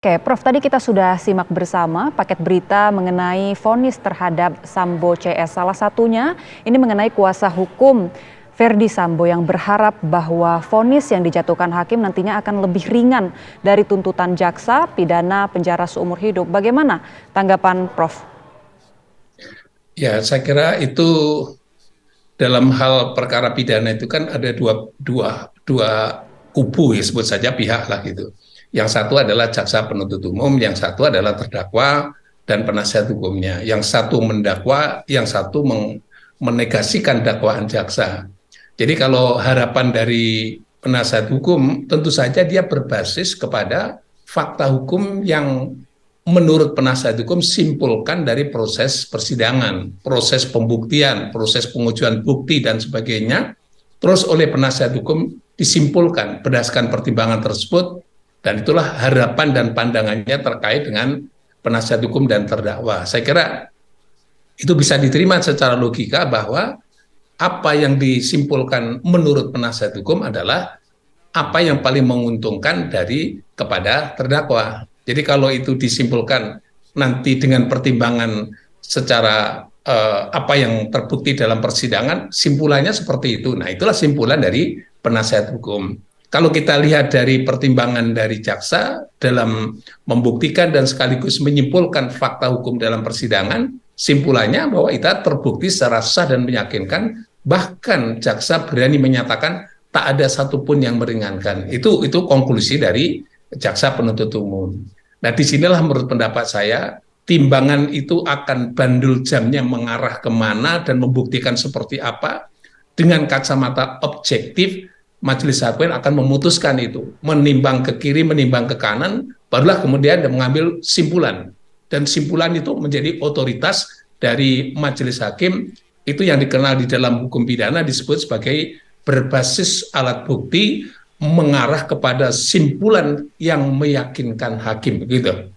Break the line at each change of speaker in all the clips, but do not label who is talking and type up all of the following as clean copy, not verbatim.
Oke, Prof, tadi kita sudah simak bersama paket berita mengenai vonis terhadap Sambo CS. Salah satunya ini mengenai kuasa hukum Verdi Sambo yang berharap bahwa vonis yang dijatuhkan hakim nantinya akan lebih ringan dari tuntutan jaksa pidana penjara seumur hidup. Bagaimana tanggapan Prof?
Ya, saya kira itu dalam hal perkara pidana itu kan ada dua kubu ya sebut saja pihak lah gitu. Yang satu adalah jaksa penuntut umum, yang satu adalah terdakwa dan penasihat hukumnya. Yang satu mendakwa, yang satu menegasikan dakwaan jaksa. Jadi kalau harapan dari penasihat hukum tentu saja dia berbasis kepada fakta hukum yang menurut penasihat hukum simpulkan dari proses persidangan, proses pembuktian, proses pengujian bukti dan sebagainya. Terus oleh penasihat hukum disimpulkan berdasarkan pertimbangan tersebut, dan itulah harapan dan pandangannya terkait dengan penasihat hukum dan terdakwa. Saya kira itu bisa diterima secara logika bahwa apa yang disimpulkan menurut penasihat hukum adalah apa yang paling menguntungkan dari kepada terdakwa. Jadi kalau itu disimpulkan nanti dengan pertimbangan secara apa yang terbukti dalam persidangan, simpulannya seperti itu. Nah, itulah simpulan dari penasihat hukum. Kalau kita lihat dari pertimbangan dari jaksa dalam membuktikan dan sekaligus menyimpulkan fakta hukum dalam persidangan, simpulannya bahwa itu terbukti secara sah dan meyakinkan, bahkan jaksa berani menyatakan tak ada satupun yang meringankan. Itu konklusi dari jaksa penuntut umum. Nah, disinilah menurut pendapat saya timbangan itu akan bandul jamnya mengarah kemana dan membuktikan seperti apa. Dengan kacamata objektif, majelis hakim akan memutuskan itu, menimbang ke kiri, menimbang ke kanan, barulah kemudian mengambil simpulan. Dan simpulan itu menjadi otoritas dari majelis hakim. Itu yang dikenal di dalam hukum pidana disebut sebagai berbasis alat bukti mengarah kepada simpulan yang meyakinkan hakim, begitu.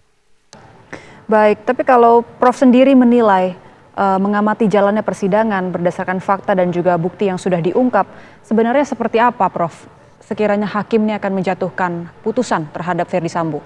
Baik, tapi kalau Prof sendiri menilai mengamati jalannya persidangan berdasarkan fakta dan juga bukti yang sudah diungkap, sebenarnya seperti apa Prof? Sekiranya hakim ini akan menjatuhkan putusan terhadap Verdi Sambo?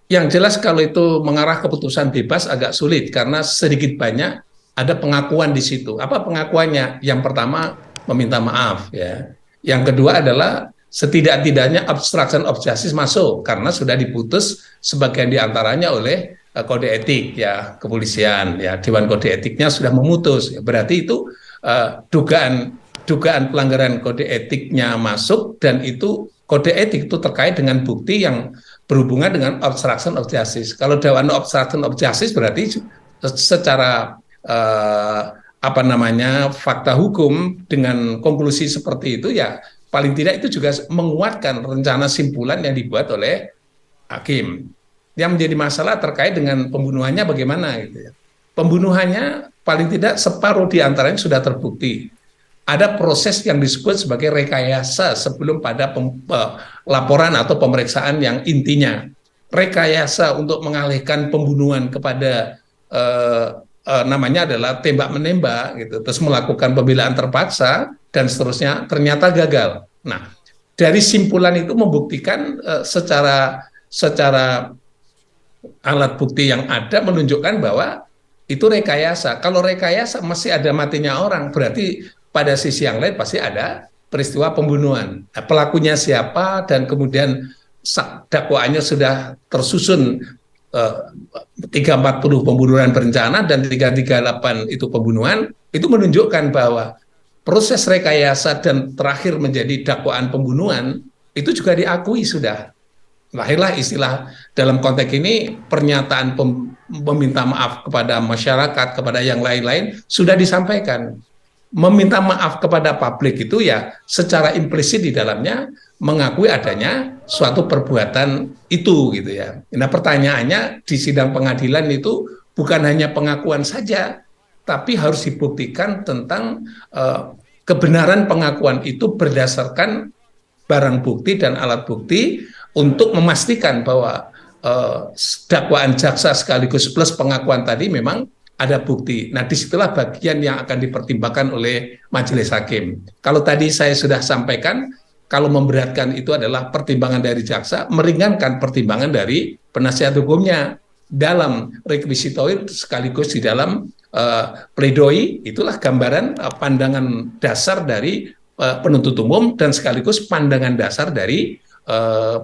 Yang jelas kalau itu mengarah keputusan bebas agak sulit karena sedikit banyak ada pengakuan di situ. Apa pengakuannya? Yang pertama meminta maaf ya. Yang kedua adalah setidak-tidaknya obstruction of justice masuk karena sudah diputus sebagian diantaranya oleh kode etik ya kepolisian ya Dewan Kode Etiknya sudah memutus ya. Berarti itu dugaan pelanggaran kode etiknya masuk dan itu kode etik itu terkait dengan bukti yang berhubungan dengan obstruction of justice. Kalau dakwaan obstruction of justice berarti secara apa namanya fakta hukum dengan konklusi seperti itu ya paling tidak itu juga menguatkan rencana simpulan yang dibuat oleh hakim. Yang menjadi masalah terkait dengan pembunuhannya bagaimana gitu ya. Pembunuhannya paling tidak separuh diantaranya sudah terbukti. Ada proses yang disebut sebagai rekayasa sebelum pada laporan atau pemeriksaan yang intinya. Rekayasa untuk mengalihkan pembunuhan kepada namanya adalah tembak menembak gitu, terus melakukan pembelaan terpaksa dan seterusnya ternyata gagal. Nah, dari simpulan itu membuktikan secara alat bukti yang ada menunjukkan bahwa itu rekayasa. Kalau rekayasa masih ada matinya orang, berarti pada sisi yang lain pasti ada peristiwa pembunuhan. Nah, pelakunya siapa dan kemudian dakwaannya sudah tersusun 340 pembunuhan berencana dan 338 itu pembunuhan, itu menunjukkan bahwa proses rekayasa dan terakhir menjadi dakwaan pembunuhan itu juga diakui sudah. Lahirlah istilah dalam konteks ini pernyataan meminta maaf kepada masyarakat, kepada yang lain-lain sudah disampaikan. Meminta maaf kepada publik itu ya secara implisit di dalamnya mengakui adanya suatu perbuatan itu gitu ya. Nah, pertanyaannya di sidang pengadilan itu bukan hanya pengakuan saja, tapi harus dibuktikan tentang kebenaran pengakuan itu berdasarkan barang bukti dan alat bukti untuk memastikan bahwa dakwaan jaksa sekaligus plus pengakuan tadi memang ada bukti. Nah, disitulah bagian yang akan dipertimbangkan oleh majelis hakim. Kalau tadi saya sudah sampaikan, kalau memberatkan itu adalah pertimbangan dari jaksa, meringankan pertimbangan dari penasihat hukumnya dalam requisitoir sekaligus di dalam pledoi. Itulah gambaran pandangan dasar dari penuntut umum dan sekaligus pandangan dasar dari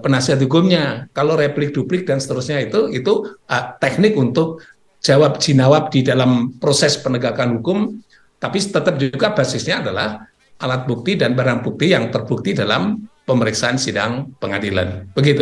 penasihat hukumnya. Kalau replik duplik dan seterusnya itu teknik untuk jawab jinawab di dalam proses penegakan hukum, tapi tetap juga basisnya adalah alat bukti dan barang bukti yang terbukti dalam pemeriksaan sidang pengadilan. Begitu.